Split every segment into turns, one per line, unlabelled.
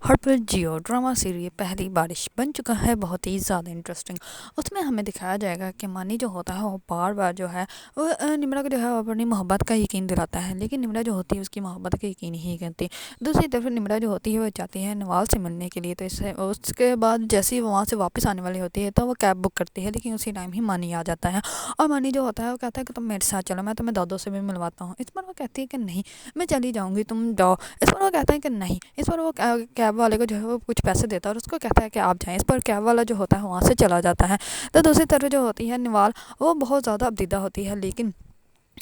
ہٹ پر Jio drama serial پہلی بارش بن چکا ہے، بہت ہی زیادہ انٹرسٹنگ۔ اس میں ہمیں دکھایا جائے گا کہ مانی جو ہوتا ہے وہ بار بار جو ہے وہ نمرا کو جو ہے وہ اپنی محبت کا یقین دلاتا ہے، لیکن نمرا جو ہوتی ہے اس کی محبت کا یقین ہی کرتی۔ دوسری طرف نمرا جو ہوتی ہے وہ چاہتی ہے نوال سے ملنے کے لیے، تو اس کے بعد جیسے ہی وہ وہاں سے واپس آنے والی ہوتی ہے تو وہ کیب بک کرتی ہے، لیکن اسی ٹائم ہی مانی آ جاتا ہے اور مانی جو ہوتا ہے وہ کہتا ہے کہ تم میرے ساتھ چلو، میں تمہیں دادو سے بھی ملواتا ہوں۔ اس پر وہ کہتی ہے کہ نہیں، میں چلی جاؤں گی، تم جاؤ۔ اس پر وہ کہتا ہے کہ نہیں۔ اس پر وہ کیب والے کو جو ہے وہ کچھ پیسے دیتا ہے اور اس کو کہتا ہے کہ آپ جائیں۔ اس پر کیب والا جو ہوتا ہے وہاں سے چلا جاتا ہے۔ تو دوسری طرف جو ہوتی ہے نوال، وہ بہت زیادہ ابدیدہ ہوتی ہے، لیکن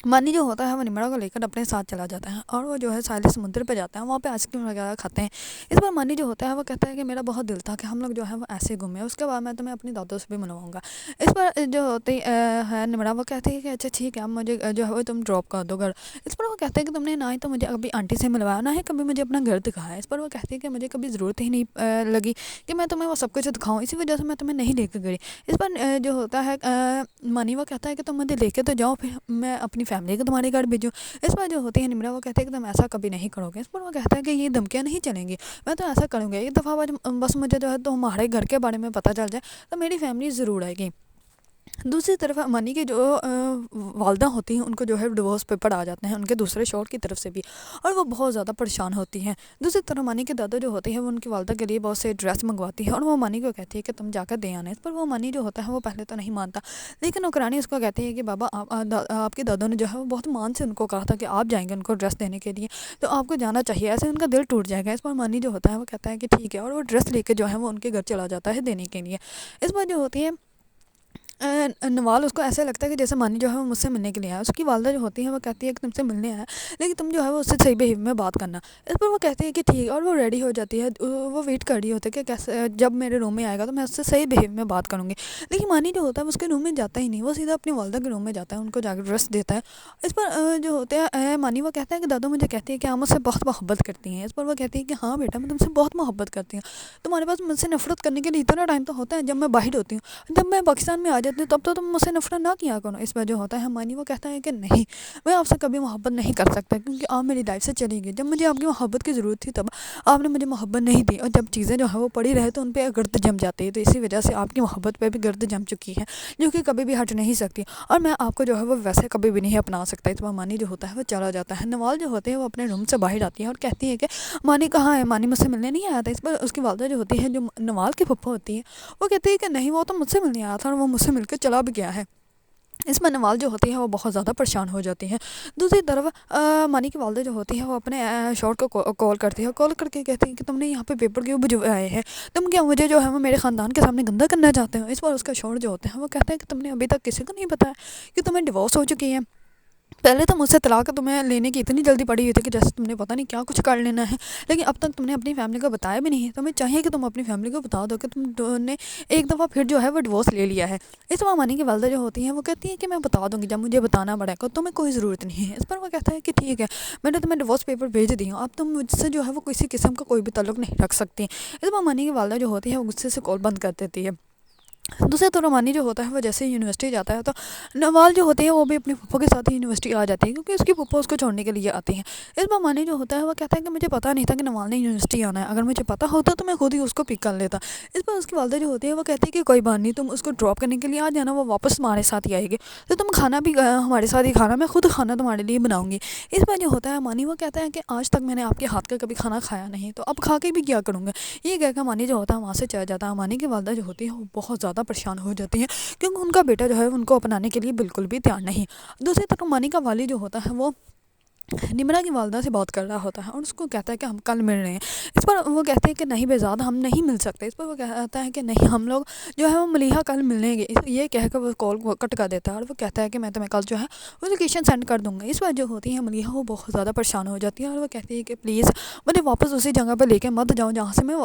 مانی جو ہوتا ہے وہ نمرا کو لے کر اپنے ساتھ چلا جاتا ہے اور وہ جو ہے ساحل سمندر پہ جاتا ہے، وہاں پہ آئس کریم وغیرہ کھاتے ہیں۔ اس پر مانی جو ہوتا ہے وہ کہتا ہے کہ میرا بہت دل تھا کہ ہم لوگ جو ہے وہ ایسے گھومیں، اس کے بعد میں تمہیں اپنی دادوں سے بھی ملواؤں گا۔ اس پر جو ہوتی ہے نمرا، وہ کہتی ہے کہ اچھا ٹھیک ہے، اب مجھے جو ہے وہ تم ڈراپ کر دو گھر۔ اس پر وہ کہتے ہیں کہ تم نے نہ ہی تو مجھے کبھی آنٹی سے ملوایا، نہ ہی کبھی مجھے اپنا گھر دکھایا۔ اس پر وہ کہتی ہے کہ مجھے کبھی ضرورت ہی نہیں لگی کہ میں تمہیں وہ سب کچھ دکھاؤں، اسی وجہ سے میں تمہیں نہیں لے کے گئی۔ اس پر جو ہوتا ہے مانی، وہ کہتا ہے کہ تم مجھے لے کے تو جاؤ، پھر میں اپنی فیملی کو تمہارے گھر بھیجوں۔ اس پر جو ہوتی ہے نمرا، وہ کہتے ہیں کہ تم ایسا کبھی نہیں کرو گے۔ اس پر وہ کہتا ہے کہ یہ دھمکیاں نہیں چلیں گی، میں تو ایسا کروں گا، ایک دفعہ بس مجھے جو ہے تمہارے گھر کے بارے میں پتہ چل جائے تو میری فیملی ضرور آئے گی۔ دوسری طرف مانی کی جو والدہ ہوتی ہیں ان کو جو ہے ڈیورس پیپر آ جاتے ہیں ان کے دوسرے شوہر کی طرف سے بھی، اور وہ بہت زیادہ پریشان ہوتی ہیں۔ دوسری طرف مانی کے دادا جو ہوتے ہیں وہ ان کی والدہ کے لیے بہت سے ڈریس منگواتی ہے اور وہ مانی کو کہتی ہے کہ تم جا کر دے آنا۔ اس پر وہ مانی جو ہوتا ہے وہ پہلے تو نہیں مانتا، لیکن نوکرانی اس کو کہتی ہے کہ بابا آپ کے دادا نے جو ہے وہ بہت مان سے ان کو کہا تھا کہ آپ جائیں گے ان کو ڈریس دینے کے لیے، تو آپ کو جانا چاہیے، ایسے ان کا دل ٹوٹ جائے گا۔ اس پر مانی جو ہوتا ہے وہ کہتا ہے کہ ٹھیک ہے، اور وہ ڈریس لے کے جو ہے وہ ان کے گھر چلا جاتا ہے دینے کے لیے۔ اس پر جو ہوتی ہے نوال، اس کو ایسا لگتا ہے کہ جیسے مانی جو ہے وہ مجھ سے ملنے کے لیے آیا۔ اس کی والدہ جو ہوتی ہے وہ کہتی ہے کہ تم سے ملنے آیا، لیکن تم جو ہے وہ اس سے صحیح بیہیو میں بات کرنا۔ اس پر وہ کہتی ہے کہ ٹھیک ہے، اور وہ ریڈی ہو جاتی ہے، وہ ویٹ کر رہی ہوتی ہے کہ کیسے جب میرے روم میں آئے گا تو میں اس سے صحیح بیہیو میں بات کروں گی، لیکن مانی جو ہوتا ہے اس کے روم میں جاتا ہی نہیں، وہ سیدھا اپنی والدہ کے روم میں جاتا ہے، ان کو جا کے ڈریس دیتا ہے۔ اس پر جو ہوتے ہیں مانی، وہ کہتا ہے کہ دادا مجھے کہتی ہے کہ آپ مجھ سے بہت محبت کرتی ہیں۔ اس پر وہ کہتی ہے کہ ہاں بیٹا، میں تم سے بہت محبت کرتی ہوں، تمہارے پاس مجھ سے نفرت کرنے کے لیے اتنا ٹائم تو ہوتا ہے جب میں باہر ہوتی ہوں، جب میں پاکستان میں آ جاتی ہوں تب تو تم مجھ سے نفرت نہ کیا کرو۔ اس پر جو ہوتا ہے مانی، وہ کہتا ہے کہ نہیں، میں آپ سے کبھی محبت نہیں کر سکتا کیونکہ آپ میری لائف سے چلی گئی، جب مجھے آپ کی محبت کی ضرورت تھی تب آپ نے مجھے محبت نہیں دی، اور جب چیزیں جو ہے وہ پڑی رہے تو ان پہ گرد جم جاتی ہے، تو اسی وجہ سے آپ کی محبت پہ بھی گرد جم چکی ہے جو کہ کبھی بھی ہٹ نہیں سکتی، اور میں آپ کو جو ہے وہ ویسے کبھی بھی نہیں اپنا سکتا۔ اس پر مانی جو ہوتا ہے وہ چلا جاتا ہے۔ نوال جو ہوتے ہیں وہ اپنے روم سے باہر آتی ہے اور کہتی ہے کہ مانی کہاں ہے، مانی مجھ سے ملنے نہیں آیا تھا۔ اس پر اس کی والدہ جو ہوتی ہے، جو نوال کی پھپھو ہوتی ہے، وہ کہتی ہے کہ نہیں، وہ تو مجھ سے ملنے آیا تھا اور وہ مجھ سے مل کے چلا بھی گیا ہے۔ اس میں نوال جو ہوتی ہے وہ بہت زیادہ پریشان ہو جاتی ہے۔ دوسری طرف مانی کی والدہ جو ہوتی ہے وہ اپنے شوہر کو کال کرتی ہے، کال کر کے کہتی ہے کہ تم نے یہاں پہ پیپر کیوں بھجوائے ہیں، تم کیا مجھے جو ہے وہ میرے خاندان کے سامنے گندا کرنا چاہتے ہو۔ اس پر اس کا شوہر جو ہوتا ہے وہ کہتا ہے کہ تم نے ابھی تک کسی کو نہیں بتایا کہ تمہیں ڈیورس ہو چکی ہے، پہلے تو مجھ سے طلاق تمہیں لینے کی اتنی جلدی پڑی ہوئی تھی کہ جیسے تم نے پتہ نہیں کیا کچھ کر لینا ہے، لیکن اب تک تم نے اپنی فیملی کو بتایا بھی نہیں ہے۔ تمہیں چاہیے کہ تم اپنی فیملی کو بتا دو کہ تم نے ایک دفعہ پھر جو ہے وہ ڈیورس لے لیا ہے۔ اس پر مانی کی والدہ جو ہوتی ہیں وہ کہتی ہے کہ میں بتا دوں گی جب مجھے بتانا پڑے گا، تمہیں کوئی ضرورت نہیں ہے۔ اس پر وہ کہتا ہے کہ ٹھیک ہے، میں نے تمہیں ڈیورس پیپر بھیج دی ہوں، اب تم مجھ سے جو ہے وہ کسی قسم کا کوئی بھی تعلق نہیں رکھ سکتی۔ اس پر مانی کی والدہ جو ہوتی ہے وہ غصے سے کال بند کر دیتی ہے۔ دوسرے طرف مانی جو ہوتا ہے وہ جیسے ہی یونیورسٹی جاتا ہے تو نوال جو ہوتی ہے وہ بھی اپنی پھپھو کے ساتھ ہی یونیورسٹی آ جاتی ہے کیونکہ اس کی پھپھو اس کو چھوڑنے کے لیے آتی ہیں۔ اس پر مانی جو ہوتا ہے وہ کہتا ہے کہ مجھے پتہ نہیں تھا کہ نوال نے یونیورسٹی آنا ہے، اگر مجھے پتہ ہوتا تو میں خود ہی اس کو پک کر لیتا۔ اس پر اس کی والدہ جو ہوتی ہے وہ کہتی ہے کہ کوئی بات نہیں، تم اس کو ڈراپ کرنے کے لیے آ جانا، وہ واپس تمہارے ساتھ ہی آئے گی، تو تم کھانا بھی ہمارے ساتھ ہی کھانا، میں خود کھانا تمہارے لیے بناؤں گی۔ اس پر جو ہوتا ہے مانی، وہ کہتا ہے کہ آج تک میں نے آپ کے ہاتھ کا کبھی کھانا کھایا نہیں، تو اب کھا کے بھی کیا کروں گا۔ یہ کہہ کر مانی جو ہوتا ہے وہاں سے چلا جاتا ہے۔ مانی کی والدہ جو ہوتی ہے وہ بہت زیادہ پریشان ہو جاتی ہے کیونکہ ان کا بیٹا جو ہے ان کو اپنانے کے لیے بالکل بھی تیار نہیں۔ دوسری طرف مانی کا والد جو ہوتا ہے وہ نمرا کی والدہ سے بات کر رہا ہوتا ہے اور اس کو کہتا ہے کہ ہم کل مل رہے ہیں۔ اس پر وہ کہتے ہیں کہ نہیں بےزاد، ہم نہیں مل سکتے۔ اس پر وہ کہتا ہے کہ نہیں، ہم لوگ جو ہے وہ ملیحہ کل ملیں گے۔ یہ کہہ کر وہ کال کٹ کر دیتا ہے اور وہ کہتا ہے کہ میں تمہیں کل جو ہے وہ لوکیشن سینڈ کر دوں گا۔ اس پر جو ہوتی ہے ملیحہ، وہ بہت زیادہ پریشان ہو جاتی ہے اور وہ کہتی ہے کہ پلیز مجھے واپس اسی جگہ پہ لے کے مت جاؤ جہاں سے میں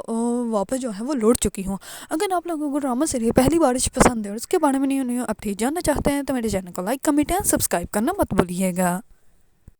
واپس جو ہے وہ لوٹ چکی ہوں۔ اگر آپ لوگوں کو ڈرامہ سیریل پہلی بارش پسند ہے اور اس کے بارے میں نہیں اپڈیٹ جاننا چاہتے ہیں تو میرے چینل کو لائک، کمنٹ اینڈ سبسکرائب کرنا مت بھولیے گا۔